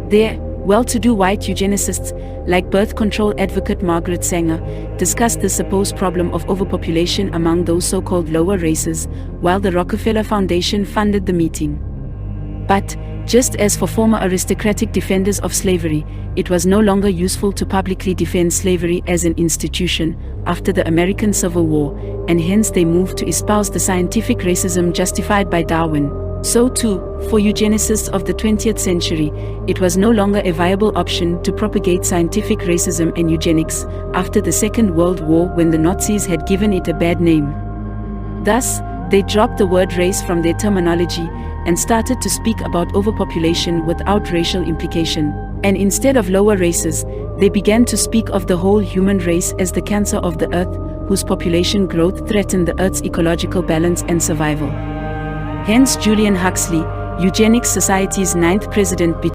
There, well-to-do white eugenicists, like birth control advocate Margaret Sanger, discussed the supposed problem of overpopulation among those so-called lower races, while the Rockefeller Foundation funded the meeting. But, just as for former aristocratic defenders of slavery, it was no longer useful to publicly defend slavery as an institution after the American Civil War, and hence they moved to espouse the scientific racism justified by Darwin. So too, for eugenicists of the 20th century, it was no longer a viable option to propagate scientific racism and eugenics after the Second World War, when the Nazis had given it a bad name. Thus, they dropped the word race from their terminology and started to speak about overpopulation without racial implication. And instead of lower races, they began to speak of the whole human race as the cancer of the earth, whose population growth threatened the earth's ecological balance and survival. Hence Julian Huxley, Eugenics Society's 9th president,